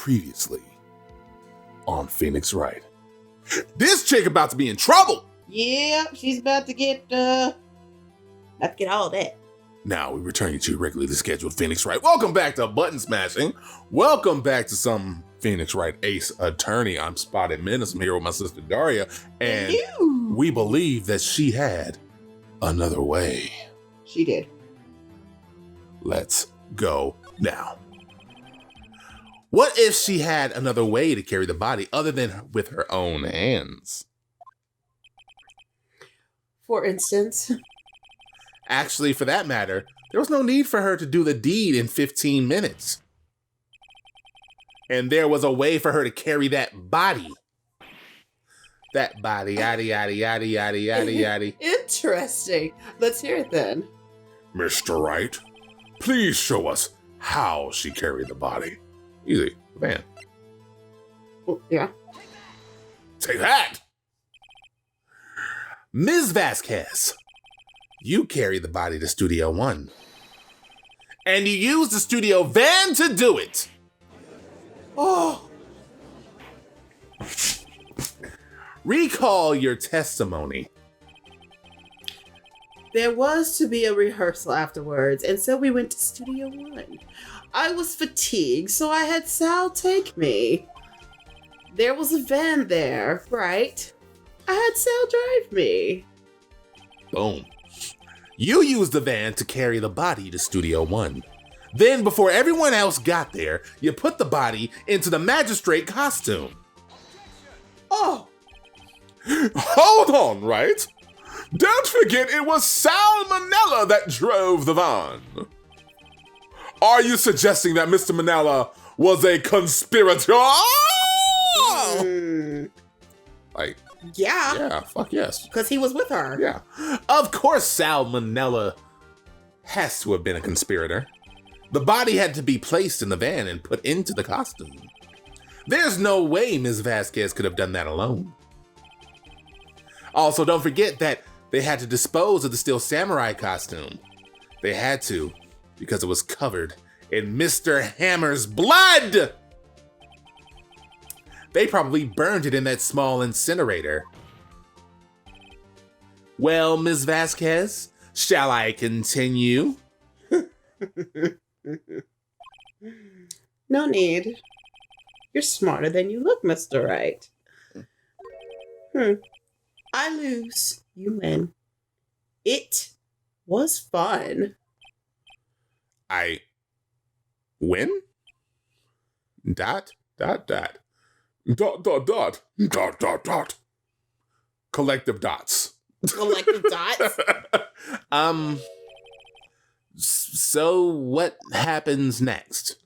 Previously on Phoenix Wright. This chick about to be in trouble! Yep, she's about to get all that. Now we return you to your regularly scheduled Phoenix Wright. Welcome back to Button Smashing. Welcome back to some Phoenix Wright Ace Attorney. I'm Spotted Menace. I'm here with my sister Daria. And we believe that she had another way. She did. Let's go now. What if she had another way to carry the body other than with her own hands? For instance? Actually, for that matter, there was no need for her to do the deed in 15 minutes. And there was a way for her to carry that body. That body, yada, yada, yada, yada, yada, yada. Interesting. Let's hear it then. Mr. Wright, please show us how she carried the body. Easy, man. Yeah. Take that! Ms. Vasquez, you carried the body to Studio One. And you used the studio van to do it. Oh. Recall your testimony. There was to be a rehearsal afterwards, and so we went to Studio One. I was fatigued, so I had Sal take me. There was a van there, right? I had Sal drive me. Boom. You used the van to carry the body to Studio One. Then, before everyone else got there, you put the body into the magistrate costume. Oh! Hold on, right? Don't forget it was Sal Manella that drove the van. Are you suggesting that Mr. Manella was a conspirator? Like, yeah. Yeah, fuck yes. Because he was with her. Yeah. Of course Sal Manella has to have been a conspirator. The body had to be placed in the van and put into the costume. There's no way Ms. Vasquez could have done that alone. Also, don't forget that they had to dispose of the Steel Samurai costume. They had to, because it was covered in Mr. Hammer's blood! They probably burned it in that small incinerator. Well, Ms. Vasquez, shall I continue? No need. You're smarter than you look, Mr. Wright. I lose. You win. It was fun. I win? Dot, dot, dot. Dot, dot, dot. Dot, dot, dot. Collective dots. Collective dots? So what happens next?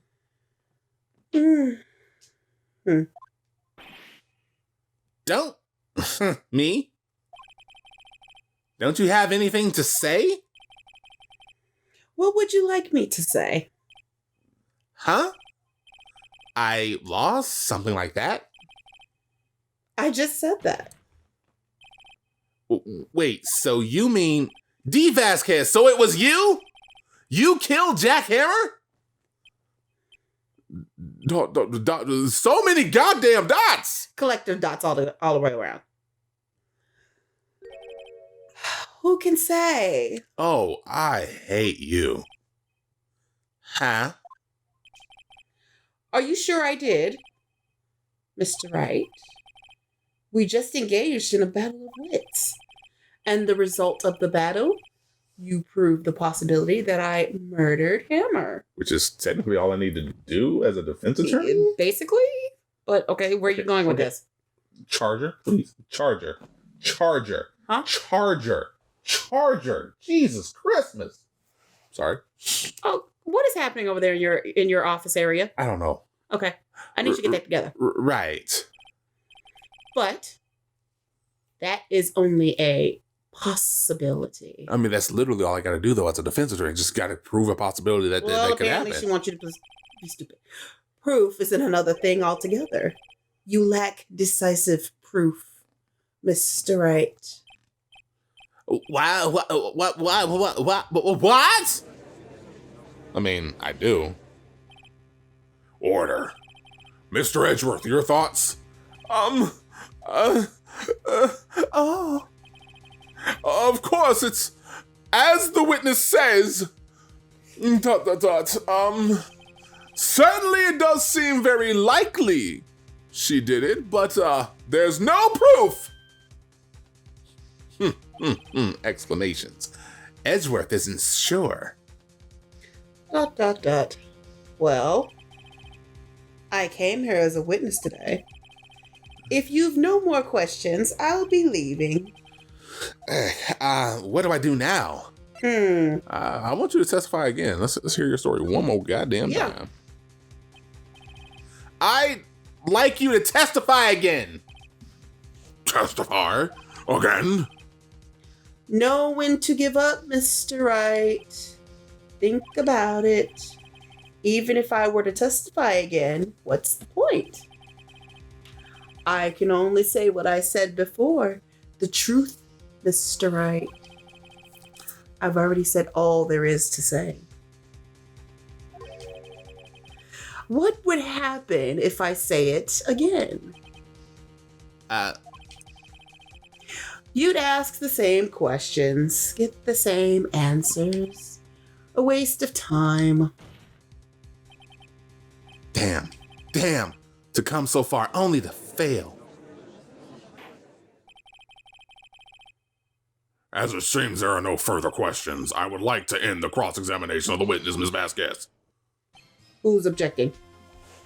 Don't. Me? Don't you have anything to say? What would you like me to say? Huh? I lost? Something like that? I just said that. Wait, so you mean D. Vasquez, so it was you? You killed Jack Hammer? So many goddamn dots! Collective dots all the way around. Who can say? Oh, I hate you. Huh? Are you sure I did, Mr. Wright? We just engaged in a battle of wits. And the result of the battle, you proved the possibility that I murdered Hammer. Which is technically all I need to do as a defense attorney? Basically. But, okay, where are you going with this? Charger, please. Charger. Huh? Charger. Jesus Christmas. Sorry. Oh, what is happening over there in your office area? I don't know. Okay. I need you to get that together. Right. But that is only a possibility. I mean, that's literally all I got to do, though, as a defense attorney. Just got to prove a possibility that that could happen. Apparently she wants you to be stupid. Proof isn't another thing altogether. You lack decisive proof, Mr. Wright. Why? What? I mean, I do. Order. Mr. Edgeworth, your thoughts? Of course, it's as the witness says. Certainly it does seem very likely she did it, but there's no proof. Exclamations. Edgeworth isn't sure. ... Well, I came here as a witness today. If you've no more questions, I'll be leaving. What do I do now? I want you to testify again. Let's hear your story one more goddamn time. I'd like you to testify again. Testify again? Know when to give up, Mr. Wright. Think about it. Even if I were to testify again, what's the point? I can only say what I said before. The truth, Mr. Wright. I've already said all there is to say. What would happen if I say it again? You'd ask the same questions, get the same answers. A waste of time. Damn. To come so far only to fail. As it seems there are no further questions, I would like to end the cross-examination of the witness, Ms. Vasquez. Who's objecting?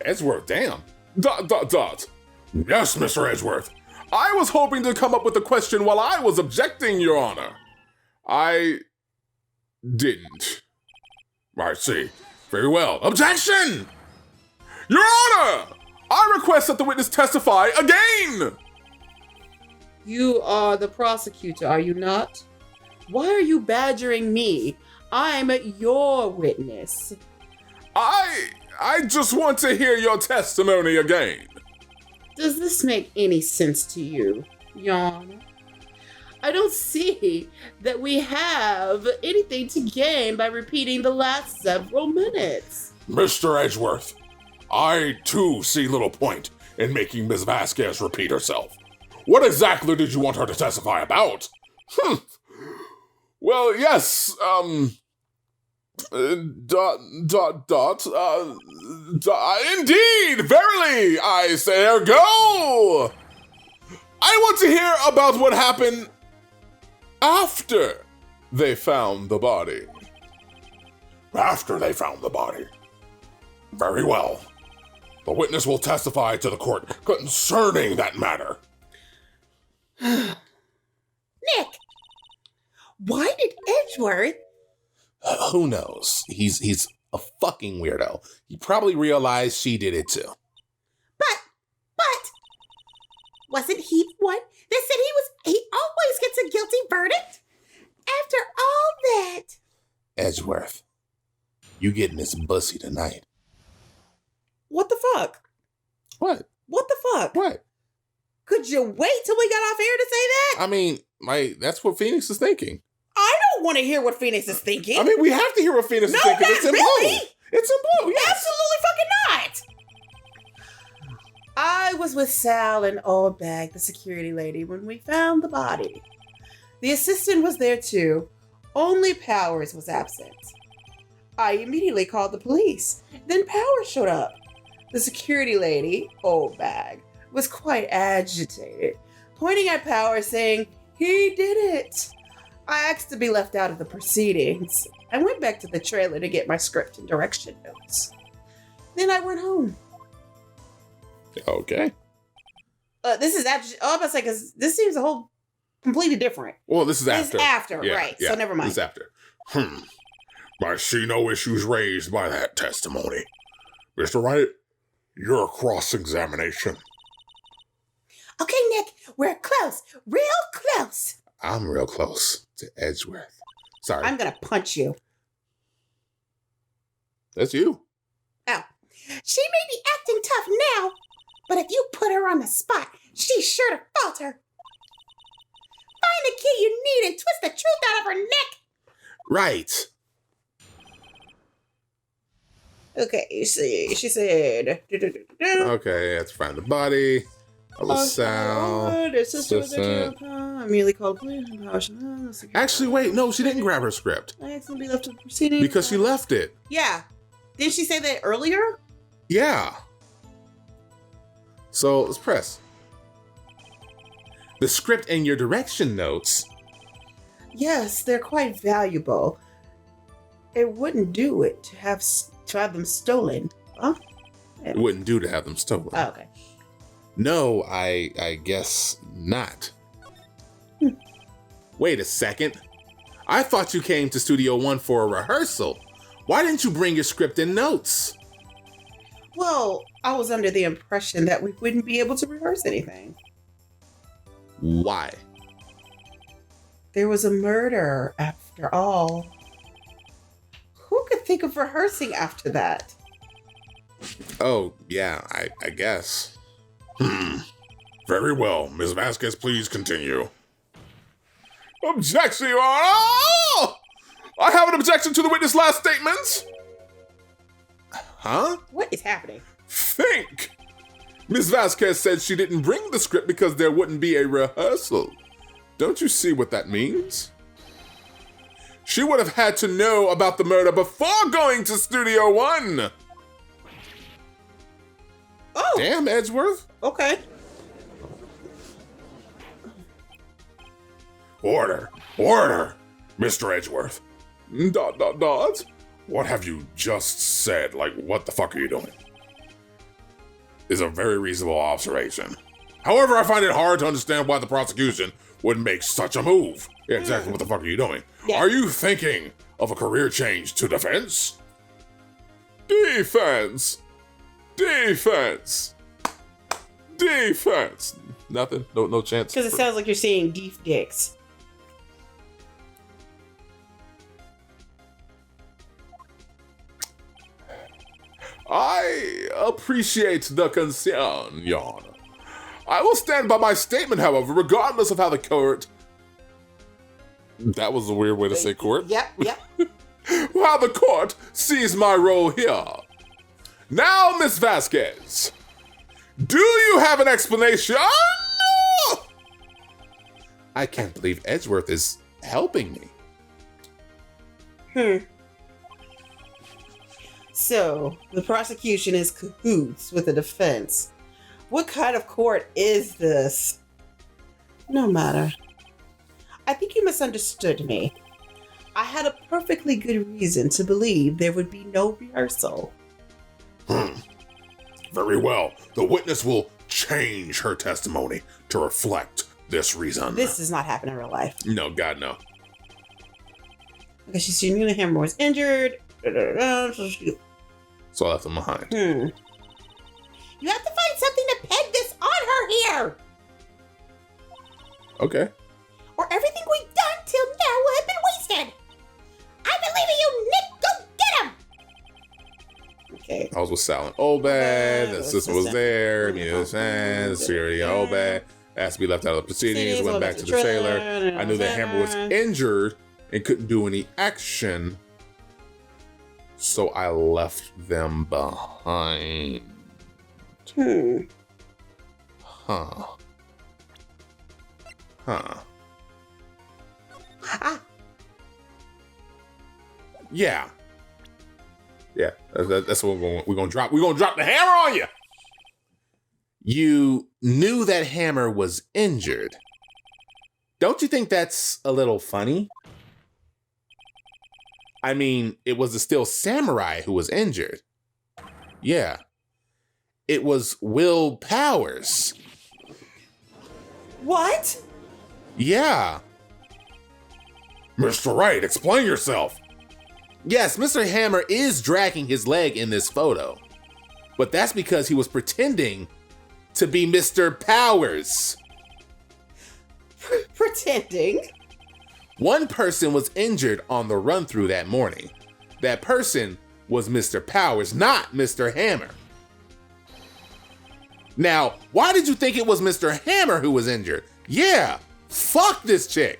Edgeworth, damn. ... Yes, Mr. Edgeworth. I was hoping to come up with a question while I was objecting, Your Honor. I didn't. I see. Very well. Objection! Your Honor! I request that the witness testify again! You are the prosecutor, are you not? Why are you badgering me? I'm your witness. I just want to hear your testimony again. Does this make any sense to you, Your Honor? I don't see that we have anything to gain by repeating the last several minutes. Mr. Edgeworth, I too see little point in making Ms. Vasquez repeat herself. What exactly did you want her to testify about? Well, yes, indeed, verily, I say ergo. I want to hear about what happened after they found the body. After they found the body. Very well. The witness will testify to the court concerning that matter. Nick, why did Edgeworth? Who knows? He's a fucking weirdo. He probably realized she did it too. But wasn't he the one that said he always gets a guilty verdict? After all that. Edgeworth, you getting this bussy tonight. What the fuck? What? What the fuck? What? Could you wait till we got off air to say that? I mean, that's what Phoenix is thinking. I don't want to hear what Phoenix is thinking. I mean, we have to hear what Phoenix is thinking. It's in really. blue. It's in blue, yes. Absolutely fucking not. I was with Sal and Old Bag, the security lady, when we found the body. The assistant was there too. Only Powers was absent. I immediately called the police. Then Powers showed up. The security lady, Old Bag, was quite agitated, pointing at Powers saying, "He did it." I asked to be left out of the proceedings. I went back to the trailer to get my script and direction notes. Then I went home. Okay. This is actually, I'm about to say, because this seems a whole completely different. Well, this is after. It's after, Yeah, right. yeah, So never mind. This is after. I see no issues raised by that testimony. Mr. Wright, your cross-examination. Okay, Nick, we're close. Real close. I'm real close to Edgeworth. Sorry. I'm going to punch you. That's you. Ow. She may be acting tough now, but if you put her on the spot, she's sure to falter. Find the key you need and twist the truth out of her neck. Right. Okay, she said. Okay, let's find the body of the sound. Immediately called police. Actually, wait, no, she didn't grab her script. I accidentally left the proceeding. Because she left it. Yeah. Didn't she say that earlier? Yeah. So let's press. The script and your direction notes. Yes, they're quite valuable. It wouldn't do it to have them stolen. Huh? It wouldn't do to have them stolen. Oh, okay. No, I guess not. Wait a second. I thought you came to Studio One for a rehearsal. Why didn't you bring your script and notes? Well, I was under the impression that we wouldn't be able to rehearse anything. Why? There was a murder, after all. Who could think of rehearsing after that? Oh, yeah, I guess. Very well. Ms. Vasquez, please continue. Objection, Your Honor! I have an objection to the witness' last statements. Huh? What is happening? Think! Ms. Vasquez said she didn't bring the script because there wouldn't be a rehearsal. Don't you see what that means? She would have had to know about the murder before going to Studio One. Oh! Damn, Edgeworth. Okay. Order, Mr. Edgeworth. ... What have you just said? Like, what the fuck are you doing? Is a very reasonable observation. However, I find it hard to understand why the prosecution would make such a move. Yeah, exactly. What the fuck are you doing? Yeah. Are you thinking of a career change to defense? Defense. Nothing? No chance? Because it sounds like you're saying deep dicks. I appreciate the concern, Your Honor. I will stand by my statement, however, regardless of how the court... That was a weird way to say court. Yep. How the court sees my role here. Now, Miss Vasquez, do you have an explanation? I can't believe Edgeworth is helping me. So, the prosecution is cahoots with the defense. What kind of court is this? No matter. I think you misunderstood me. I had a perfectly good reason to believe there would be no rehearsal. Very well. The witness will change her testimony to reflect this reason. This does not happen in real life. No, God, no. Because she's seen the hammer was injured. So I left them behind. You have to find something to peg this on her here, Okay. or everything we've done till now will have been wasted. I believe in you, Nick. Go get him. Okay. I was with Sal and Obed. The sister was there. Me and the security and Obed. Asked to be left out of the proceedings. Went back to the trailer. I knew that Hammer was injured and couldn't do any action. So I left them behind. Huh. Yeah. That's what we're gonna drop. We're gonna drop the hammer on you. You knew that Hammer was injured. Don't you think that's a little funny? I mean, it was the Steel Samurai who was injured. Yeah. It was Will Powers. What? Yeah. Mr. Wright, explain yourself. Yes, Mr. Hammer is dragging his leg in this photo. But that's because he was pretending to be Mr. Powers. Pretending? One person was injured on the run-through that morning. That person was Mr. Powers, not Mr. Hammer. Now, why did you think it was Mr. Hammer who was injured? Yeah, fuck this chick.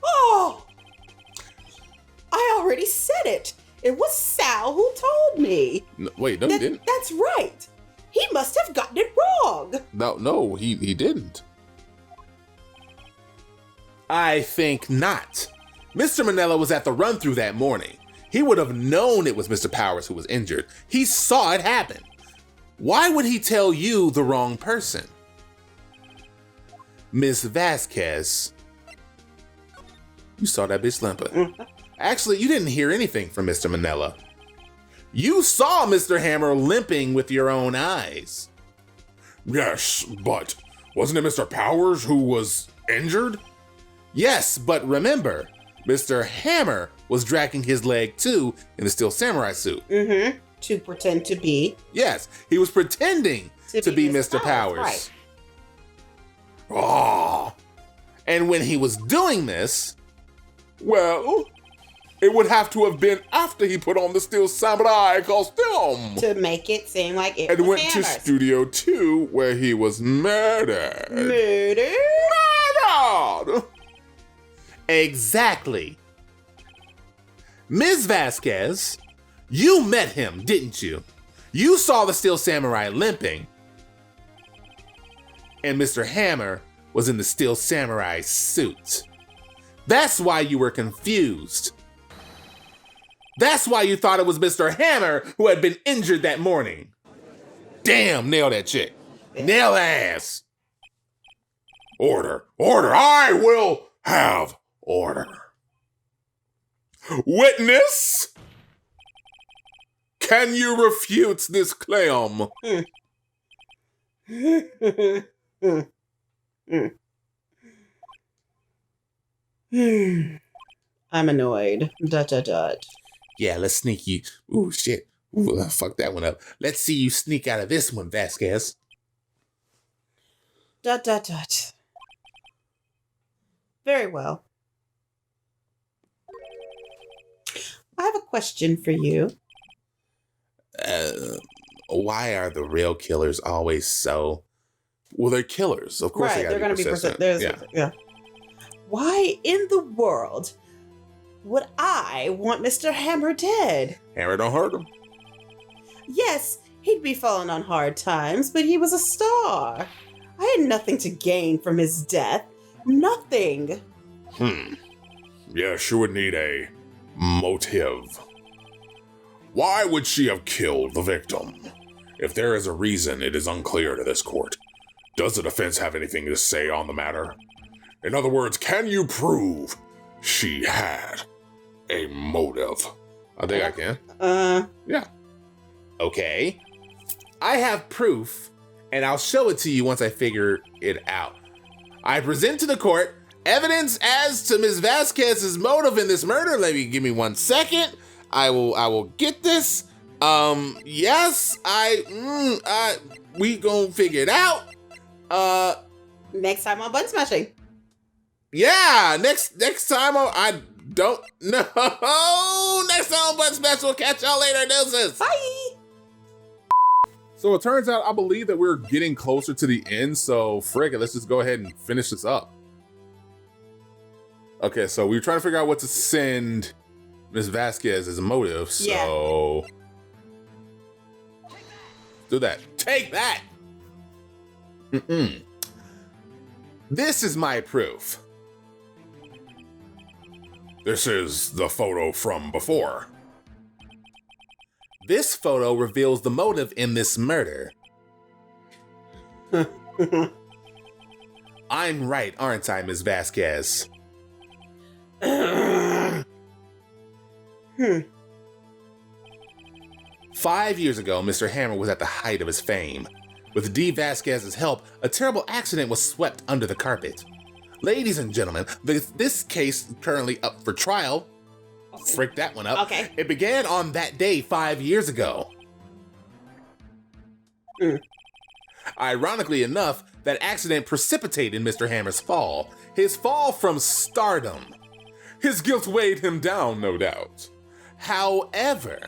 Oh! I already said it. It was Sal who told me. No, wait, no, he didn't. That's right. He must have gotten it wrong. No, he didn't. I think not. Mr. Manella was at the run-through that morning. He would have known it was Mr. Powers who was injured. He saw it happen. Why would he tell you the wrong person? Miss Vasquez, you saw that bitch limping. Actually, you didn't hear anything from Mr. Manella. You saw Mr. Hammer limping with your own eyes. Yes, but wasn't it Mr. Powers who was injured? Yes, but remember, Mr. Hammer was dragging his leg too in the Steel Samurai suit. Mm-hmm. To pretend to be. Yes, he was pretending to be Mr. Powers. Right. Oh. And when he was doing this, well, it would have to have been after he put on the Steel Samurai costume. To make it seem like it and was went Hammer's. to Studio 2 where he was murdered. Murdered? Exactly. Ms. Vasquez, you met him, didn't you? You saw the Steel Samurai limping. And Mr. Hammer was in the Steel Samurai suit. That's why you were confused. That's why you thought it was Mr. Hammer who had been injured that morning. Damn, nail that chick. Nail ass. Order. I will have order. Witness, can you refute this claim? I'm annoyed. ... Yeah, let's sneak you. Ooh, shit. Ooh, fuck that one up. Let's see you sneak out of this one, Vasquez. ... Very well. I have a question for you. Why are the real killers always so... Well, they're killers. Of course Right, they're going to be persistent. Yeah. Why in the world would I want Mr. Hammer dead? Hammer don't hurt him. Yes, he'd be falling on hard times, but he was a star. I had nothing to gain from his death. Nothing. Yeah, she would need a motive. Why would she have killed the victim? If there is a reason, it is unclear to this court. Does the defense have anything to say on the matter? In other words, can you prove she had a motive? I think I can. Yeah. Okay. I have proof, and I'll show it to you once I figure it out. I present to the court evidence as to Ms. Vasquez's motive in this murder. Give me 1 second. I will get this. Yes, we gonna figure it out. Next time on Button Smashing. Yeah, next time I don't know. Next time on Button Smash, we'll catch y'all later. Deuces. Bye. So it turns out I believe that we're getting closer to the end. So frick it, let's just go ahead and finish this up. Okay, so we were trying to figure out what to send Ms. Vasquez as a motive. So do that. Take that. This is my proof. This is the photo from before. This photo reveals the motive in this murder. I'm right, aren't I, Ms. Vasquez? 5 years ago, Mr. Hammer was at the height of his fame. With D. Vasquez's help, a terrible accident was swept under the carpet. Ladies and gentlemen, this case currently up for trial. Frick that one up. Okay. It began on that day 5 years ago. Ironically enough, that accident precipitated Mr. Hammer's fall. His fall from stardom. His guilt weighed him down, no doubt. However,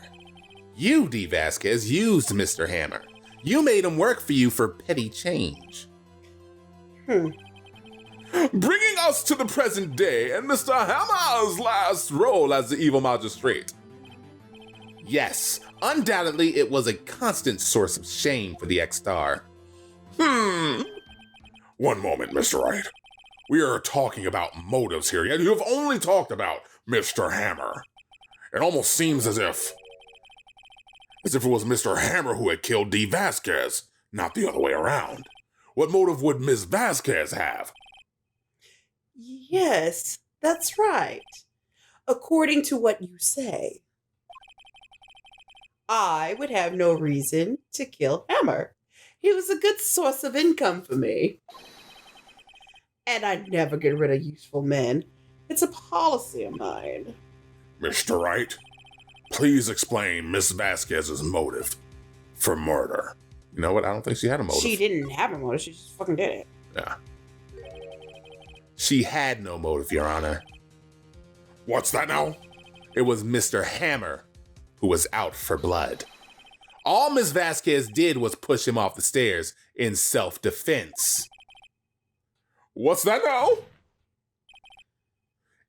you, D. Vasquez, used Mr. Hammer. You made him work for you for petty change. Bringing us to the present day and Mr. Hammer's last role as the evil magistrate. Yes, undoubtedly it was a constant source of shame for the ex-star. One moment, Mr. Wright. We are talking about motives here, yet you have only talked about Mr. Hammer. It almost seems as if it was Mr. Hammer who had killed Dee Vasquez, not the other way around. What motive would Ms. Vasquez have? Yes, that's right. According to what you say, I would have no reason to kill Hammer. He was a good source of income for me. And I'd never get rid of useful men. It's a policy of mine. Mr. Wright, please explain Ms. Vasquez's motive for murder. You know what? I don't think she had a motive. She didn't have a motive. She just fucking did it. Yeah. She had no motive, Your Honor. What's that now? It was Mr. Hammer who was out for blood. All Ms. Vasquez did was push him off the stairs in self-defense. What's that now?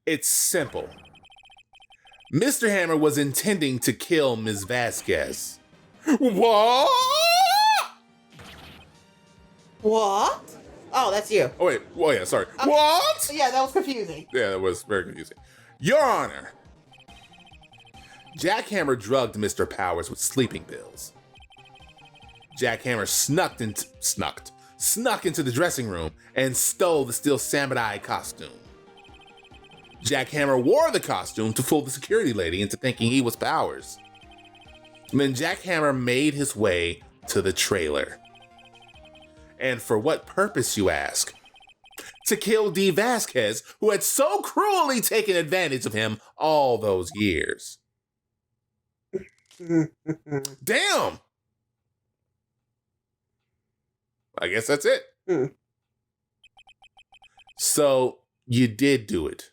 It's simple. Mr. Hammer was intending to kill Ms. Vasquez. What? What? Oh, that's you. Oh, wait. Oh, yeah, sorry. What? Yeah, that was confusing. Yeah, that was very confusing. Your Honor, Jack Hammer drugged Mr. Powers with sleeping pills. Jack Hammer snuck into the dressing room and stole the steel samurai costume. Jack Hammer wore the costume to fool the security lady into thinking he was Powers. And then Jack Hammer made his way to the trailer. And for what purpose, you ask? To kill Dee Vasquez, who had so cruelly taken advantage of him all those years. Damn! I guess that's it. So, you did do it,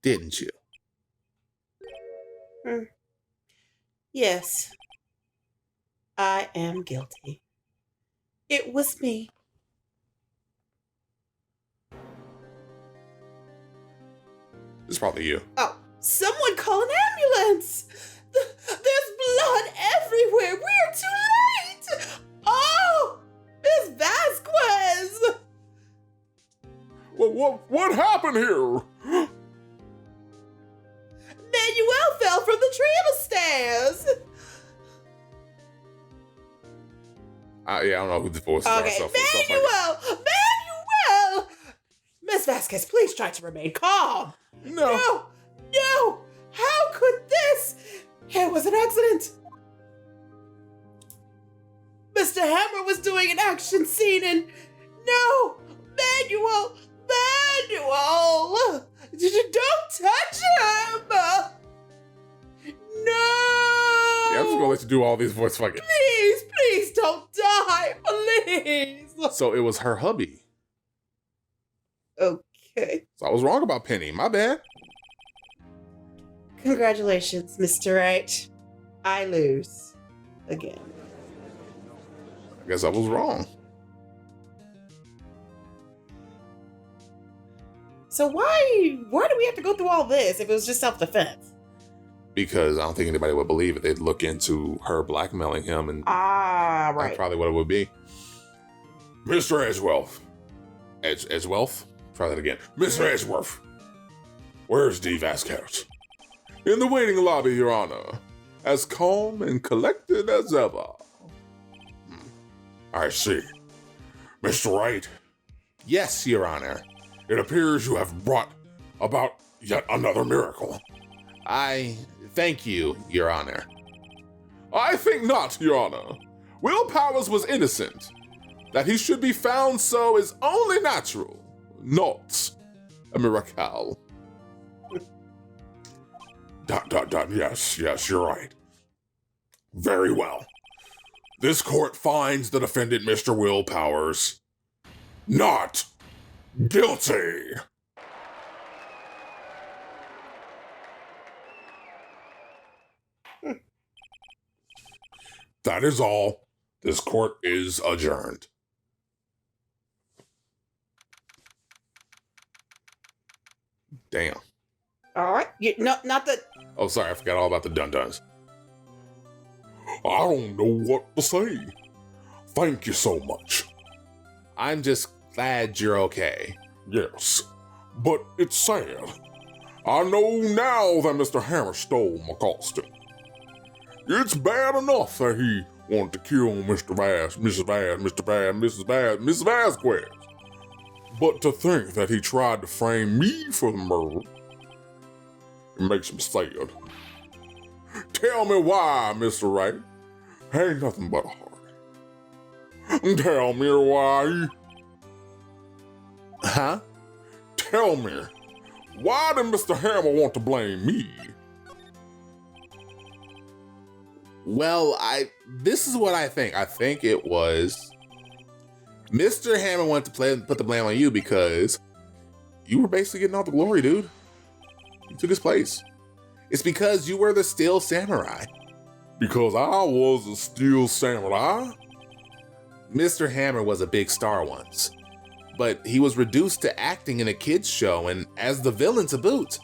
didn't you? Yes. I am guilty. It was me. It's probably you. Oh, someone call an ambulance! There's blood everywhere! We're too late! Oh! Miss Vasquez! What happened here? Manuel fell from the trailer stairs! Yeah, I don't know who the voice is. Okay, Manuel! Miss Vasquez, please try to remain calm. No! How could this? It was an accident. Mr. Hammer was doing an action scene and no! Manuel! Don't touch him! No! Yeah, I'm just gonna let you do all these voice fucking. Please don't die, please! So it was her hubby. Okay. So I was wrong about Penny. My bad. Congratulations, Mr. Wright. I lose. Again. I guess I was wrong. So why do we have to go through all this if it was just self-defense? Because I don't think anybody would believe it. They'd look into her blackmailing him and right. that's probably what it would be. Mr. Edgeworth. Edgeworth? Try that again. Mr. Edgeworth. Where's Dee Vasquez? In the waiting lobby, Your Honor. As calm and collected as ever. I see. Mr. Wright? Yes, Your Honor. It appears you have brought about yet another miracle. I thank you, Your Honor. I think not, Your Honor. Will Powers was innocent. That he should be found so is only natural, not a miracle. ... Yes, you're right. Very well. This court finds the defendant, Mr. Will Powers, not guilty. That is all. This court is adjourned. Damn. All right. Not the... Oh, sorry, I forgot all about the dun-duns. I don't know what to say. Thank you so much. I'm just glad you're okay. Yes, but it's sad. I know now that Mr. Hammer stole my costume. It's bad enough that he wanted to kill Mr. Vaz, Mrs. Vaz, Mr. Vaz, Mrs. Vaz, Mrs. Vasquez. But to think that he tried to frame me for the murder, it makes me sad. Tell me why, Mr. Wright. Ain't nothing but a heart. Tell me why. Huh? Tell me, why did Mr. Hammer want to blame me? Well, this is what I think. I think it was Mr. Hammer wanted to put the blame on you because you were basically getting all the glory, dude. You took his place. It's because you were the Steel Samurai. Because I was a Steel Samurai? Mr. Hammer was a big star once, but he was reduced to acting in a kids show and as the villain to boot.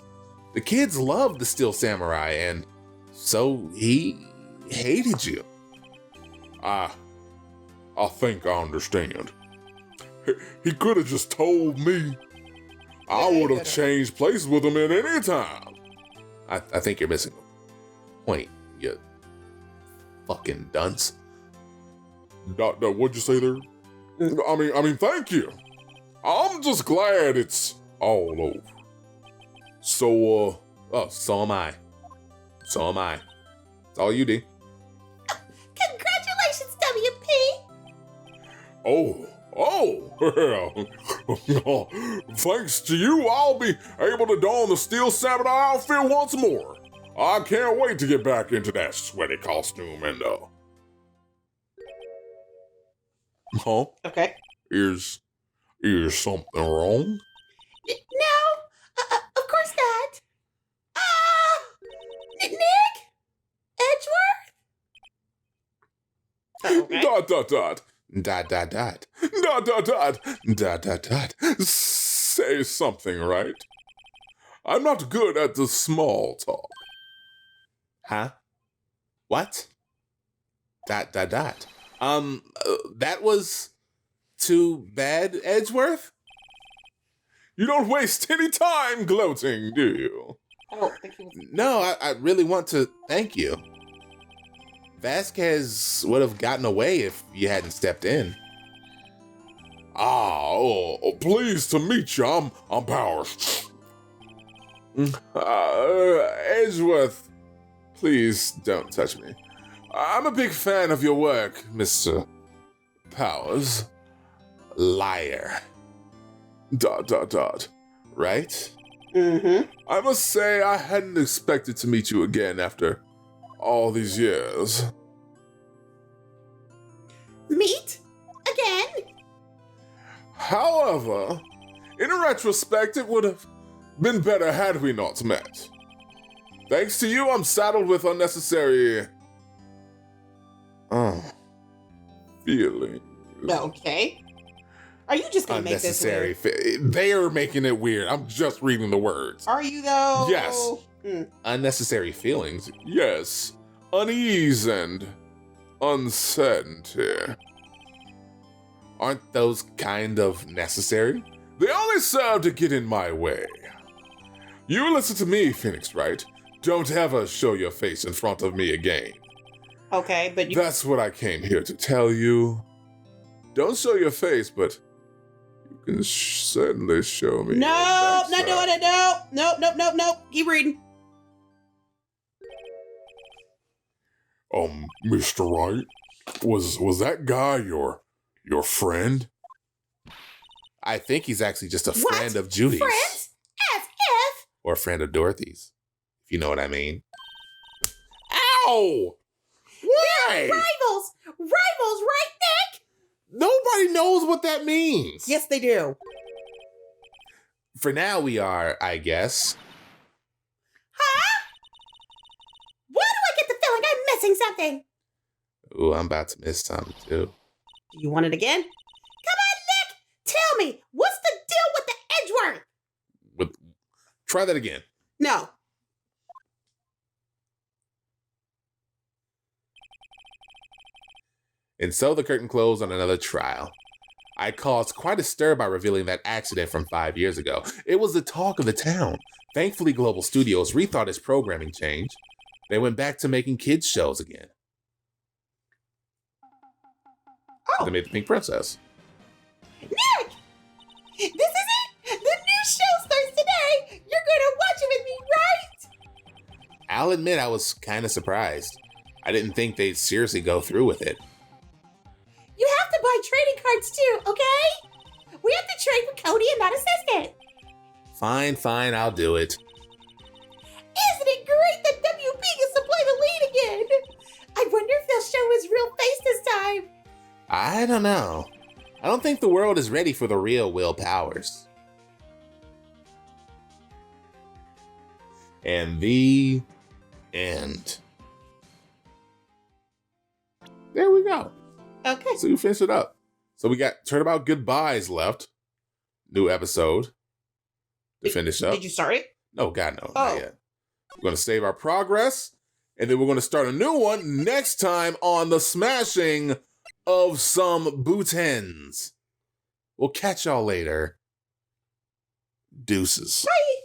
The kids loved the Steel Samurai, and so he hated you. I think I understand. He could have just told me. I would have changed places with him at any time. I think you're missing the point, you fucking dunce. What'd you say there? I mean, thank you. I'm just glad it's all over. So, So am I. So am I. It's all you do. Congratulations, WP. Well, thanks to you, I'll be able to don the Steel Samurai outfit once more. I can't wait to get back into that sweaty costume and, Huh? Okay. Is something wrong? No, of course not. Nick? Edgeworth? Okay. Dot, dot, dot. Dot, dot, dot. Dot, dot, dot. Dot, dot, dot. Say something, right? I'm not good at the small talk. Huh? What? Dot, dot, dot. That was too bad, Edgeworth? You don't waste any time gloating, do you? I don't think he was. No, I really want to thank you. Vasquez would have gotten away if you hadn't stepped in. Pleased to meet you. I'm Powers. Edgeworth, please don't touch me. I'm a big fan of your work, Mr. Powers. Liar. Dot, dot, dot. Right? Mm-hmm. I must say I hadn't expected to meet you again after all these years. Meet? Again? However, in retrospect, it would have been better had we not met. Thanks to you, I'm saddled with unnecessary feelings. Okay. Are you just gonna make this Unnecessary. weird? They are making it weird. I'm just reading the words. Are you though? Yes. Unnecessary feelings. Yes, unease and uncertainty. Aren't those kind of necessary? They only serve to get in my way. You listen to me, Phoenix Wright. Don't ever show your face in front of me again. Okay, but you. That's what I came here to tell you. Don't show your face, but you can certainly show me. No, your not doing it. No. Keep reading. Mr. Wright, was that guy your friend? I think he's actually just a What? friend of Judy's. Friends? As if? Or a friend of Dorothy's, if you know what I mean. Ow! Why? Rivals! Rivals, right, Nick? Nobody knows what that means. Yes, they do. For now, we are, I guess. Huh? Why do I get the feeling I'm missing something? Ooh, I'm about to miss something, too. Do you want it again? Come on, Nick! Tell me, what's the deal with the Edgeworth? Try that again. No. And so the curtain closed on another trial. I caused quite a stir by revealing that accident from 5 years ago. It was the talk of the town. Thankfully, Global Studios rethought its programming change. They went back to making kids' shows again. Oh. They made The Pink Princess. Nick! This is it! The new show starts today! You're gonna watch it with me, right? I'll admit I was kind of surprised. I didn't think they'd seriously go through with it. You have to buy trading cards too, okay? We have to trade with Cody and that assistant. Fine, I'll do it. Isn't it great that WB gets to play the lead again? I wonder if they'll show his real face this time. I don't know. I don't think the world is ready for the real Will Powers. And the end. There we go. Okay. So you finish it up. So we got Turnabout Goodbyes left. New episode to finish up. Did you start it? No, God, no. Oh. Not yet. We're going to save our progress, and then we're going to start a new one next time on the smashing of some bootens. We'll catch y'all later. Deuces. Bye.